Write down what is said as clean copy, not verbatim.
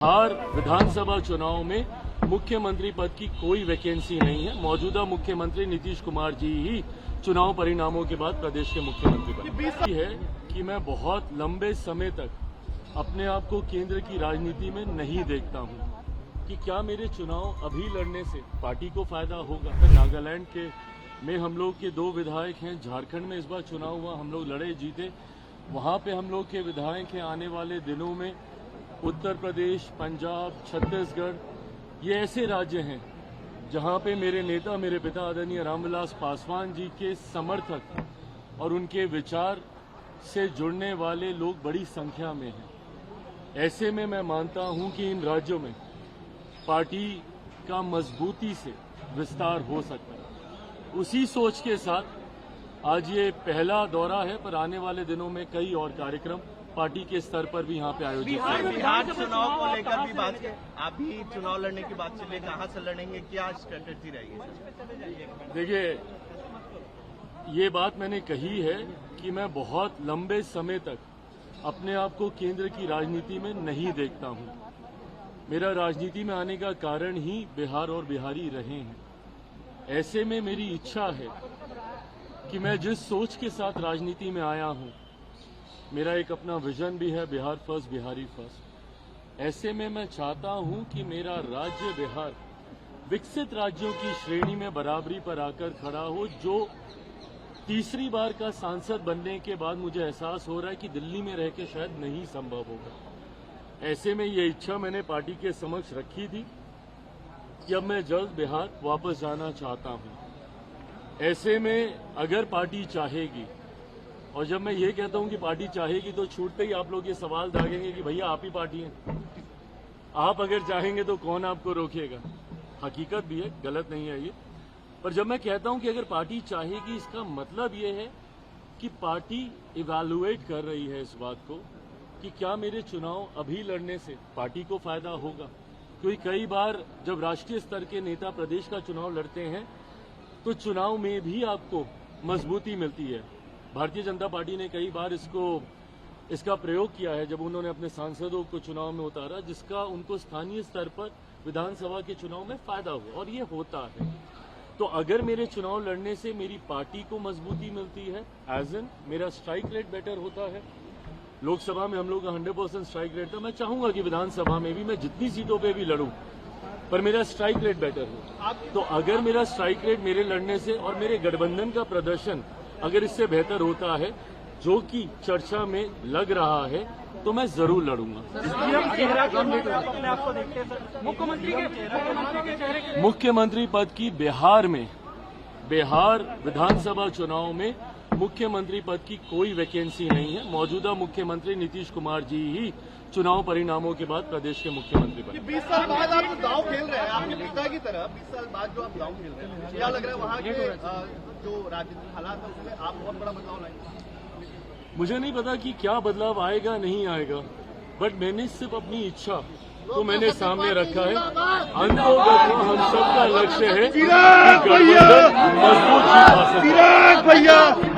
बिहार विधानसभा चुनाव में मुख्यमंत्री पद की कोई वैकेंसी नहीं है। मौजूदा मुख्यमंत्री नीतीश कुमार जी ही चुनाव परिणामों के बाद प्रदेश के मुख्यमंत्री बने। है कि मैं बहुत लंबे समय तक अपने आप को केंद्र की राजनीति में नहीं देखता हूं कि क्या मेरे चुनाव अभी लड़ने से पार्टी को फायदा होगा। नागालैंड में हम लोग के 2 विधायक हैं। झारखंड में इस बार चुनाव हुआ, हम लोग लड़े जीते। वहां पे हम लोग के विधायक हैं। आने वाले दिनों में उत्तर प्रदेश, पंजाब, छत्तीसगढ़, ये ऐसे राज्य हैं जहां पे मेरे नेता, मेरे पिता आदरणीय रामविलास पासवान जी के समर्थक और उनके विचार से जुड़ने वाले लोग बड़ी संख्या में हैं। ऐसे में मैं मानता हूं कि इन राज्यों में पार्टी का मजबूती से विस्तार हो सकता है। उसी सोच के साथ आज ये पहला दौरा है, पर आने वाले दिनों में कई और कार्यक्रम पार्टी के स्तर पर भी यहाँ पे आयोजित होंगे। बिहार चुनाव को लेकर भी बात है, अभी चुनाव लड़ने की बात चले, कहाँ से लड़ेंगे, क्या स्ट्रेटेजी रहेगी? देखिए, ये बात मैंने कही है कि मैं बहुत लंबे समय तक अपने आप को केंद्र की राजनीति में नहीं देखता हूँ। मेरा राजनीति में आने का कारण ही बिहार और बिहारी रहे हैं। ऐसे में मेरी इच्छा है कि मैं जिस सोच के साथ राजनीति में आया हूँ, मेरा एक अपना विजन भी है, बिहार फर्स्ट, बिहारी फर्स्ट। ऐसे में मैं चाहता हूं कि मेरा राज्य बिहार विकसित राज्यों की श्रेणी में बराबरी पर आकर खड़ा हो। जो तीसरी बार का सांसद बनने के बाद मुझे एहसास हो रहा है कि दिल्ली में रह के शायद नहीं संभव होगा। ऐसे में ये इच्छा मैंने पार्टी के समक्ष रखी थी कि अब मैं जल्द बिहार वापस जाना चाहता हूं। ऐसे में अगर पार्टी चाहेगी, और जब मैं ये कहता हूं कि पार्टी चाहेगी तो छूटते ही आप लोग ये सवाल दागेंगे कि भैया आप ही पार्टी हैं, आप अगर चाहेंगे तो कौन आपको रोकेगा। हकीकत भी है, गलत नहीं है ये। पर जब मैं कहता हूं कि अगर पार्टी चाहेगी, इसका मतलब ये है कि पार्टी इवैल्यूएट कर रही है इस बात को कि क्या मेरे चुनाव अभी लड़ने से पार्टी को फायदा होगा। क्योंकि कई बार जब राष्ट्रीय स्तर के नेता प्रदेश का चुनाव लड़ते हैं तो चुनाव में भी आपको मजबूती मिलती है। भारतीय जनता पार्टी ने कई बार इसका प्रयोग किया है जब उन्होंने अपने सांसदों को चुनाव में उतारा, जिसका उनको स्थानीय स्तर पर विधानसभा के चुनाव में फायदा हुआ, और ये होता है। तो अगर मेरे चुनाव लड़ने से मेरी पार्टी को मजबूती मिलती है, एज एन मेरा स्ट्राइक रेट बेटर होता है। लोकसभा में हम लोग का 100% स्ट्राइक रेट था। मैं चाहूंगा कि विधानसभा में भी मैं जितनी सीटों पर भी लड़ूं, पर मेरा स्ट्राइक रेट बेटर हो। तो अगर मेरा स्ट्राइक रेट मेरे लड़ने से और मेरे गठबंधन का प्रदर्शन अगर इससे बेहतर होता है, जो कि चर्चा में लग रहा है, तो मैं जरूर लड़ूंगा। मुख्यमंत्री पद की बिहार विधानसभा चुनाव में मुख्यमंत्री पद की कोई वैकेंसी नहीं है। मौजूदा मुख्यमंत्री नीतीश कुमार जी ही चुनाव परिणामों के बाद प्रदेश के मुख्यमंत्री बने। 20 साल बाद आप गांव खेल रहे हैं, आपके पिता की तरह 20 साल बाद जो आप गांव खेल रहे हैं, क्या लग रहा है वहाँ के जो राजनीतिक हालात है उसमें आप बहुत बड़ा बदलाव लाएंगे? मुझे नहीं पता कि क्या बदलाव आएगा नहीं आएगा, बट मैंने सिर्फ अपनी इच्छा तो मैंने सामने रखा है। अंतोगत हम सबका लक्ष्य है कि गठबंधन मजबूत जीत हासिल करे।